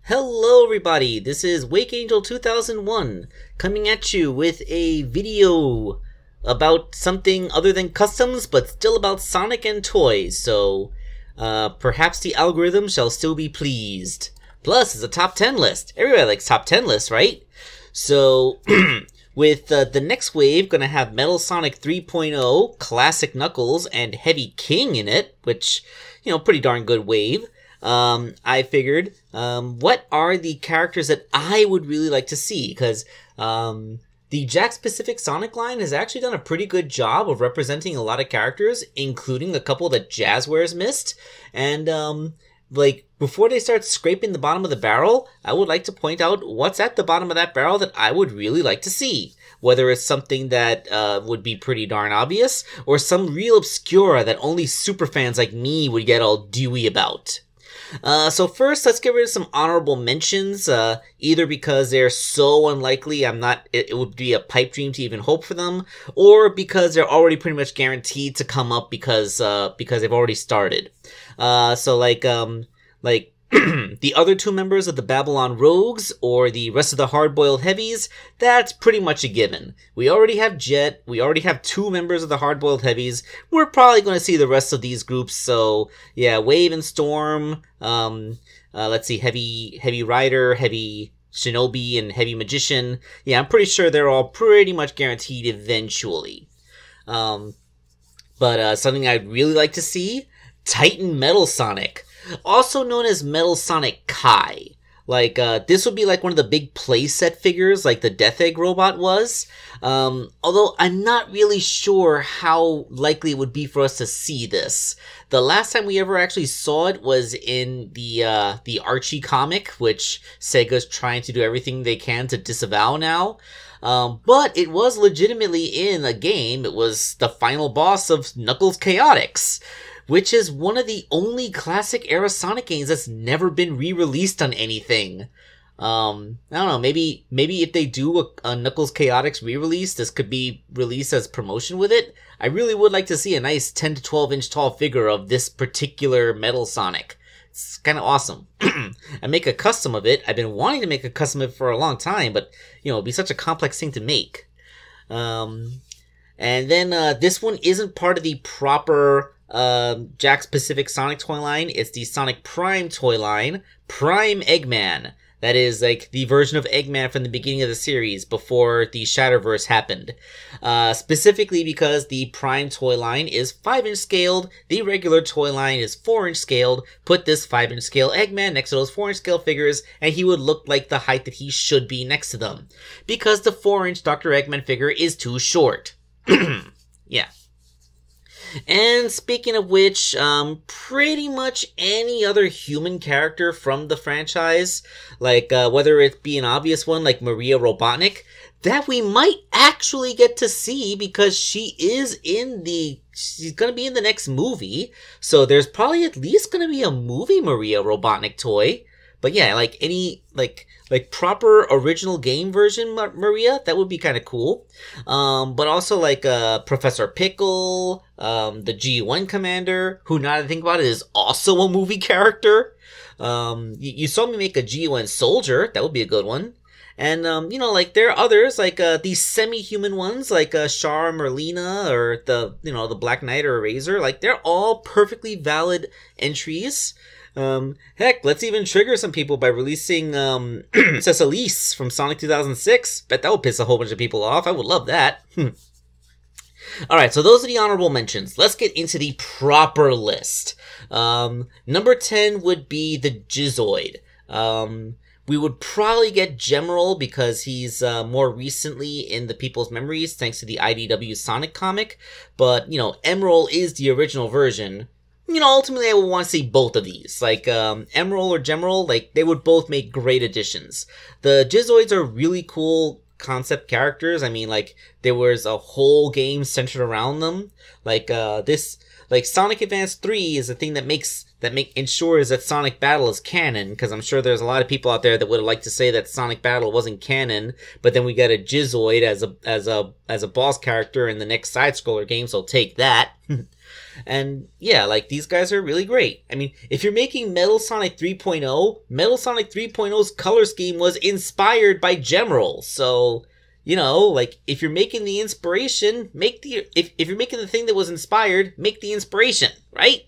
Hello everybody, this is Wake Angel 2001 coming at you with a video about something other than customs but still about Sonic and toys, so perhaps the algorithm shall still be pleased. Plus, it's a top 10 list. Everybody likes top 10 lists, right? So, with the next wave gonna have Metal Sonic 3.0, Classic Knuckles, and Heavy King in it, which, you know, pretty darn good wave. I figured, what are the characters that I would really like to see? Because, the Jakks-Pacific Sonic line has actually done a pretty good job of representing a lot of characters, including a couple that Jazzwares missed. And, like, before they start scraping the bottom of the barrel, I would like to point out what's at the bottom of that barrel that I would really like to see. Whether it's something that, would be pretty darn obvious, or some real obscura that only superfans like me would get all dewy about. So first, let's get rid of some honorable mentions, either because they're so unlikely it would be a pipe dream to even hope for them, or because they're already pretty much guaranteed to come up because they've already started. So like, the other two members of the Babylon Rogues, or the rest of the Hard-Boiled Heavies, that's pretty much a given. We already have Jet, we already have two members of the Hard-Boiled Heavies, we're probably going to see the rest of these groups, so yeah, Wave and Storm, let's see, Heavy Rider, Heavy Shinobi, and Heavy Magician. Yeah, I'm pretty sure they're all pretty much guaranteed eventually. But something I'd really like to see, Titan Metal Sonic. Also known as Metal Sonic Kai. Like, this would be like one of the big playset figures like the Death Egg robot was. Although I'm not really sure how likely it would be for us to see this. The last time we ever actually saw it was in the Archie comic, which Sega's trying to do everything they can to disavow now. But it was legitimately in a game. It was the final boss of Knuckles Chaotix, which is one of the only classic-era Sonic games that's never been re-released on anything. I don't know, maybe if they do a Knuckles Chaotix re-release, this could be released as promotion with it. I really would like to see a nice 10 to 12 inch tall figure of this particular Metal Sonic. It's kind of awesome. I make a custom of it. I've been wanting to make a custom of it for a long time, but, you know, it'd be such a complex thing to make. And then, this one isn't part of the proper Jakks-Pacific Sonic toy line. It's the Sonic Prime toy line, Prime Eggman. That is like the version of Eggman from the beginning of the series before the Shatterverse happened. Specifically because the Prime toy line is 5-inch scaled, the regular toy line is 4-inch scaled. Put this 5-inch scale Eggman next to those 4-inch scale figures, and he would look like the height that he should be next to them. Because the 4-inch Dr. Eggman figure is too short. Yeah. And speaking of which, pretty much any other human character from the franchise, like, whether it be an obvious one like Maria Robotnik, that we might actually get to see because she's gonna be in the next movie, so there's probably at least gonna be a movie Maria Robotnik toy. But yeah, like any, like proper original game version Maria, that would be kind of cool. But also like, Professor Pickle, the G1 Commander, who now that I think about it is also a movie character. You saw me make a G1 Soldier, that would be a good one. And, you know, like, there are others, like, these semi-human ones, like, Char Merlina, or the Black Knight or Razor, like, they're all perfectly valid entries. Heck, let's even trigger some people by releasing, Princess Elise from Sonic 2006. Bet that would piss a whole bunch of people off. I would love that. Alright, so those are the honorable mentions. Let's get into the proper list. Number 10 would be the Gizoid. We would probably get Gemerald because he's more recently in the people's memories thanks to the IDW Sonic comic. But, you know, Emerald is the original version. You know, ultimately I would want to see both of these. Like, Emerald or Gemerald, like, they would both make great additions. The Gizoids are really cool concept characters. I mean, like, there was a whole game centered around them. Like, like, Sonic Advance 3 is a thing that ensures that Sonic Battle is canon, because I'm sure there's a lot of people out there that would like to say that Sonic Battle wasn't canon, but then we got a Gizoid as a boss character in the next side-scroller game, so take that. And yeah, like these guys are really great. I mean, if you're making Metal Sonic 3.0, Metal Sonic 3.0's color scheme was inspired by Gemerald. So, you know, like if you're making the inspiration, if you're making the thing that was inspired, make the inspiration, right?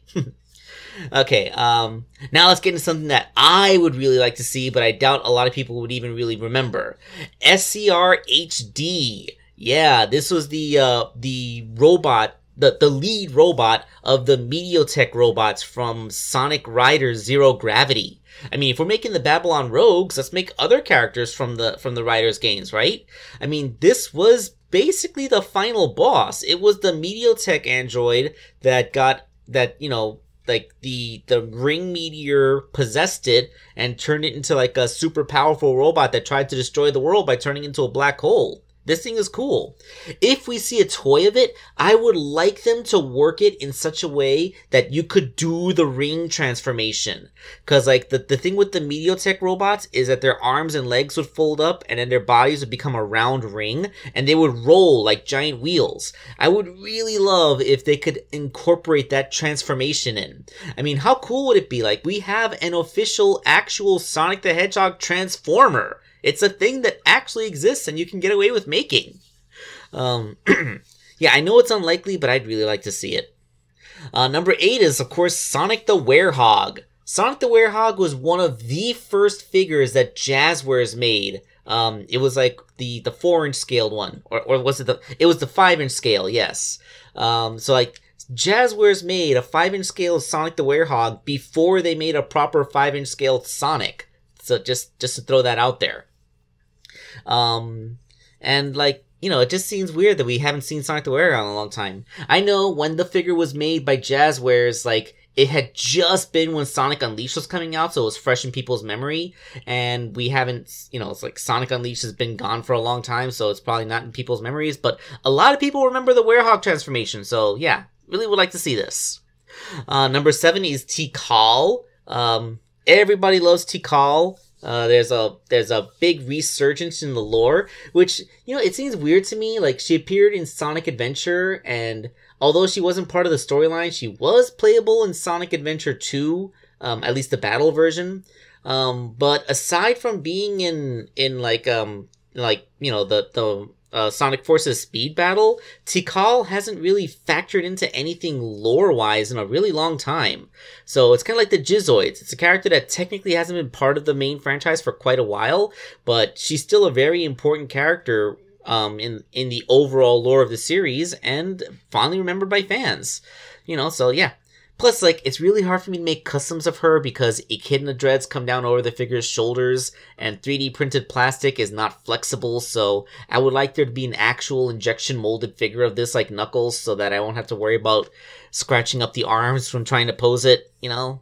Okay, now let's get into something that I would really like to see, but I doubt a lot of people would even really remember. SRHD. Yeah, this was the robot, the lead robot of the Mediotech robots from Sonic Riders Zero Gravity. I mean, if we're making the Babylon Rogues, let's make other characters from the Riders games, right? I mean, this was basically the final boss. It was the Mediotech android that, you know, like the ring meteor possessed it and turned it into like a super powerful robot that tried to destroy the world by turning into a black hole. This thing is cool. If we see a toy of it, I would like them to work it in such a way that you could do the ring transformation. Cause like the thing with the Mediotech robots is that their arms and legs would fold up and then their bodies would become a round ring and they would roll like giant wheels. I would really love if they could incorporate that transformation in. I mean, how cool would it be? Like we have an official actual Sonic the Hedgehog transformer. It's a thing that actually exists and you can get away with making. Yeah, I know it's unlikely, but I'd really like to see it. Number 8 is, of course, Sonic the Werehog. Sonic the Werehog was one of the first figures that Jazzwares made. It was like the 4-inch scaled one. Or was it it was the 5-inch scale, yes. So like, Jazzwares made a 5-inch scale of Sonic the Werehog before they made a proper 5-inch scaled Sonic. So just to throw that out there. And like, you know, it just seems weird that we haven't seen Sonic the Werehog in a long time. I know when the figure was made by Jazzwares, like, it had just been when Sonic Unleashed was coming out, so it was fresh in people's memory, and we haven't, you know, it's like Sonic Unleashed has been gone for a long time, so it's probably not in people's memories, but a lot of people remember the Werehog transformation, so yeah, really would like to see this. Number 7 is Tikal. Everybody loves Tikal. There's a big resurgence in the lore, which, you know, it seems weird to me. Like, she appeared in Sonic Adventure, and although she wasn't part of the storyline, she was playable in Sonic Adventure 2, at least the battle version. But aside from being in like, you know, the Sonic Forces speed battle, Tikal hasn't really factored into anything lore-wise in a really long time. So it's kind of like the Gizoids. It's a character that technically hasn't been part of the main franchise for quite a while, but she's still a very important character in the overall lore of the series and fondly remembered by fans. You know, so yeah. Plus, like, it's really hard for me to make customs of her because echidna dreads come down over the figure's shoulders, and 3D printed plastic is not flexible, so I would like there to be an actual injection molded figure of this, like Knuckles, so that I won't have to worry about scratching up the arms from trying to pose it, you know?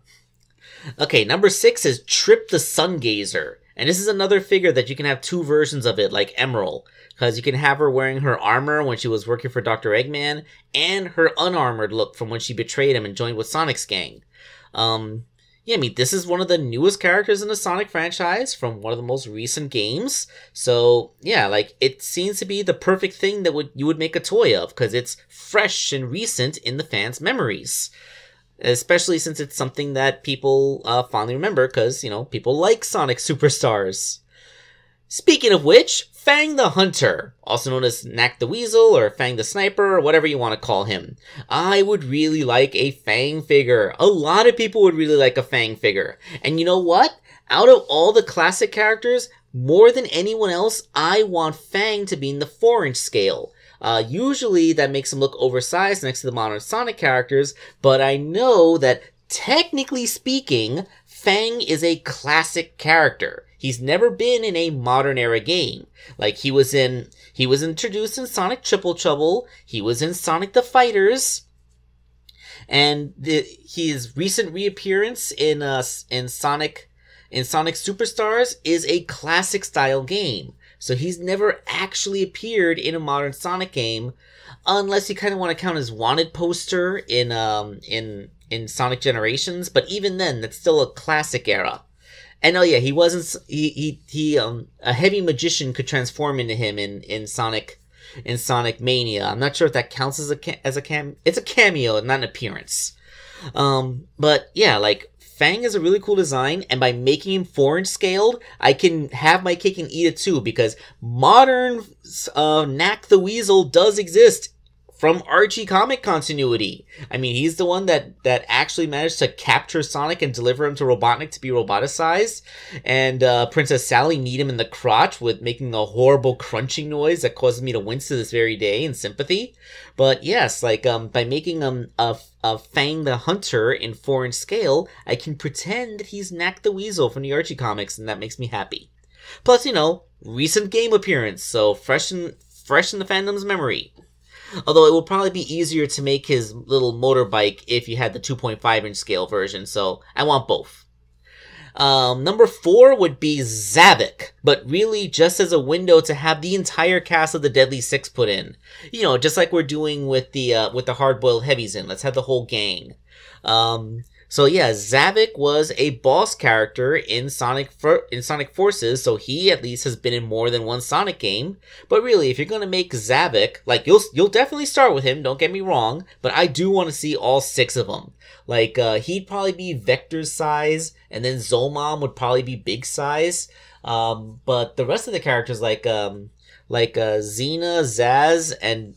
Okay, number 6 is Trip the Sungazer. And this is another figure that you can have 2 versions of it, like Emerald. Because you can have her wearing her armor when she was working for Dr. Eggman, and her unarmored look from when she betrayed him and joined with Sonic's gang. Yeah, I mean, this is one of the newest characters in the Sonic franchise from one of the most recent games. So, yeah, like, it seems to be the perfect thing that you would make a toy of, because it's fresh and recent in the fans' memories. Especially since it's something that people fondly remember, because, you know, people like Sonic Superstars. Speaking of which, Fang the Hunter, also known as Knack the Weasel, or Fang the Sniper, or whatever you want to call him. I would really like a Fang figure. A lot of people would really like a Fang figure. And you know what? Out of all the classic characters, more than anyone else, I want Fang to be in the 4-inch scale. Usually that makes him look oversized next to the modern Sonic characters, but I know that technically speaking, Fang is a classic character. He's never been in a modern era game. Like, he was introduced in Sonic Triple Trouble, he was in Sonic the Fighters, and his recent reappearance in Sonic Superstars is a classic style game. So he's never actually appeared in a modern Sonic game, unless you kind of want to count his wanted poster in Sonic Generations, but even then, that's still a classic era. And oh yeah, a heavy magician could transform into him in Sonic in Sonic Mania. I'm not sure if that counts as it's a cameo, not an appearance. But yeah, like, Fang is a really cool design, and by making him 4-inch scaled, I can have my cake and eat it too, because modern Knack the Weasel does exist from Archie comic continuity. I mean, he's the one that actually managed to capture Sonic and deliver him to Robotnik to be roboticized, and Princess Sally kneed him in the crotch with making a horrible crunching noise that causes me to wince to this very day in sympathy. But yes, like, by making a Fang the Hunter in 4-inch scale, I can pretend that he's Knack the Weasel from the Archie comics, and that makes me happy. Plus, you know, recent game appearance, so fresh in the fandom's memory. Although it would probably be easier to make his little motorbike if you had the 2.5-inch scale version, so I want both. Number 4 would be Zabic, but really just as a window to have the entire cast of the Deadly Six put in. You know, just like we're doing with the hard-boiled heavies in. Let's have the whole gang. So yeah, Zabic was a boss character in Sonic Forces, so he at least has been in more than one Sonic game. But really, if you're gonna make Zabic, like, you'll definitely start with him, don't get me wrong, but I do want to see all 6 of them. Like, he'd probably be Vector's size, and then Zomom would probably be big size. But the rest of the characters, like Xena, Zaz, and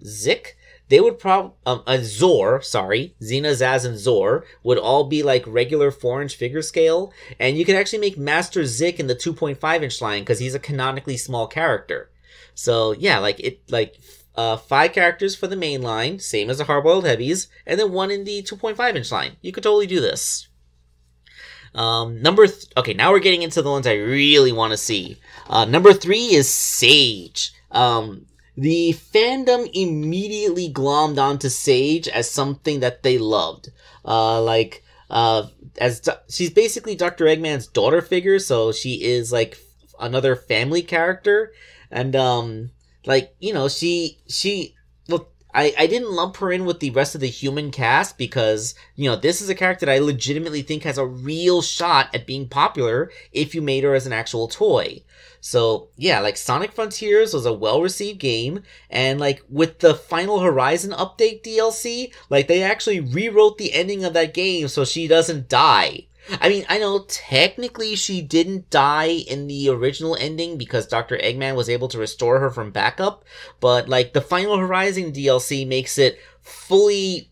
Zik, they would Zor, Xena, Zaz, and Zor would all be like regular 4-inch figure scale, and you could actually make Master Zik in the 2.5-inch line because he's a canonically small character. So yeah, like 5 characters for the main line, same as the hard-boiled heavies, and then 1 in the 2.5-inch line. You could totally do this. Okay, now we're getting into the ones I really want to see. Number 3 is Sage. The fandom immediately glommed onto Sage as something that they loved. She's basically Dr. Eggman's daughter figure, so she is like another family character. And, I didn't lump her in with the rest of the human cast because, you know, this is a character that I legitimately think has a real shot at being popular if you made her as an actual toy. So, yeah, like, Sonic Frontiers was a well-received game, and, like, with the Final Horizon Update DLC, like, they actually rewrote the ending of that game so she doesn't die. I mean, I know technically she didn't die in the original ending because Dr. Eggman was able to restore her from backup, but, like, the Final Horizon DLC makes it fully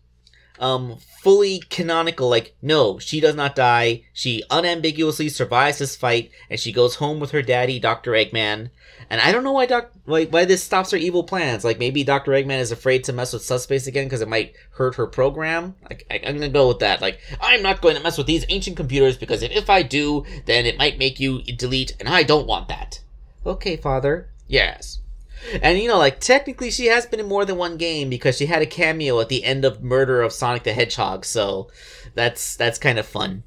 canonical. Like, no, she does not die. She unambiguously survives this fight, and she goes home with her daddy, Dr. Eggman. And I don't know why this stops her evil plans. Like, maybe Dr. Eggman is afraid to mess with Subspace again because it might hurt her program. I'm gonna go with that. Like, I'm not going to mess with these ancient computers because if I do, then it might make you delete, and I don't want that. Okay, father. Yes. And, you know, like, technically she has been in more than one game because she had a cameo at the end of Murder of Sonic the Hedgehog, so that's kind of fun.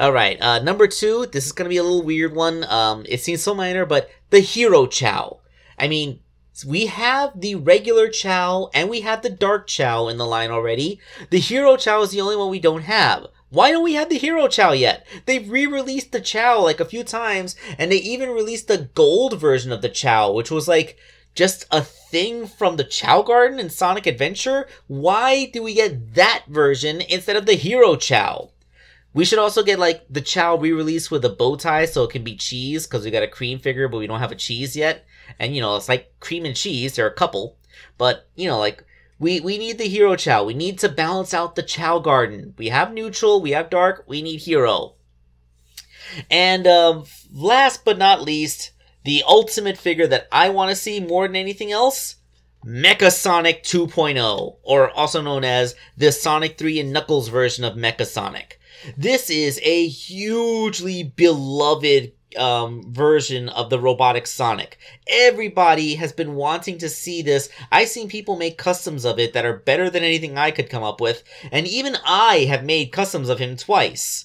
Alright, number 2, this is gonna be a little weird one. It seems so minor, but the Hero Chow. I mean, we have the regular Chow and we have the Dark Chow in the line already. The Hero Chow is the only one we don't have. Why don't we have the Hero Chow yet? They've re-released the Chow like a few times, and they even released the gold version of the Chow, which was like just a thing from the Chow Garden in Sonic Adventure. Why do we get that version instead of the Hero Chow? We should also get like the Chow re-released with a bow tie so it can be cheese, because we got a cream figure but we don't have a cheese yet. And, you know, it's like cream and cheese, there are a couple. But, you know, like, we need the Hero Chow. We need to balance out the Chow Garden. We have neutral, we have dark, we need hero. And last but not least, the ultimate figure that I want to see more than anything else, Mecha Sonic 2.0, or also known as the Sonic 3 and Knuckles version of Mecha Sonic. This is a hugely beloved version of the robotic Sonic. Everybody has been wanting to see this. I've seen people make customs of it that are better than anything I could come up with, and even I have made customs of him twice.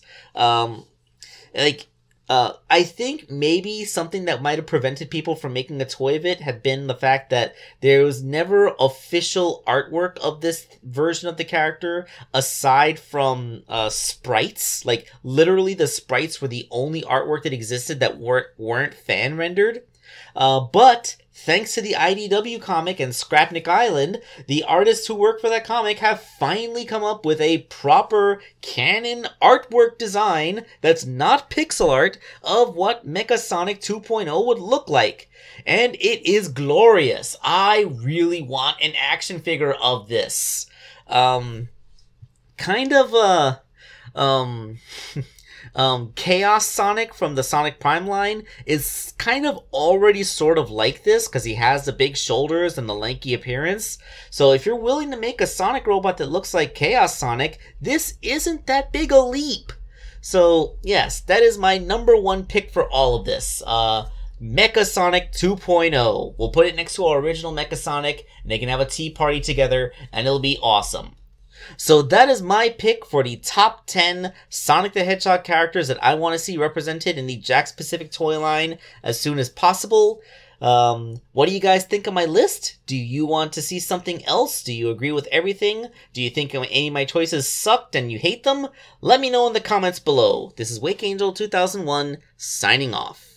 I think maybe something that might have prevented people from making a toy of it had been the fact that there was never official artwork of this version of the character aside from sprites. Like, literally the sprites were the only artwork that existed that weren't fan rendered. But thanks to the IDW comic and Scrapnik Island, the artists who work for that comic have finally come up with a proper canon artwork design that's not pixel art of what Mecha Sonic 2.0 would look like. And it is glorious. I really want an action figure of this. Chaos Sonic from the Sonic Prime line is kind of already sort of like this because he has the big shoulders and the lanky appearance. So if you're willing to make a Sonic robot that looks like Chaos Sonic, this isn't that big a leap. So yes, that is my #1 pick for all of this. Mecha Sonic 2.0. We'll put it next to our original Mecha Sonic and they can have a tea party together and it'll be awesome. So that is my pick for the top 10 Sonic the Hedgehog characters that I want to see represented in the Jakks Pacific toy line as soon as possible. What do you guys think of my list? Do you want to see something else? Do you agree with everything? Do you think any of my choices sucked and you hate them? Let me know in the comments below. This is Wake Angel 2001 signing off.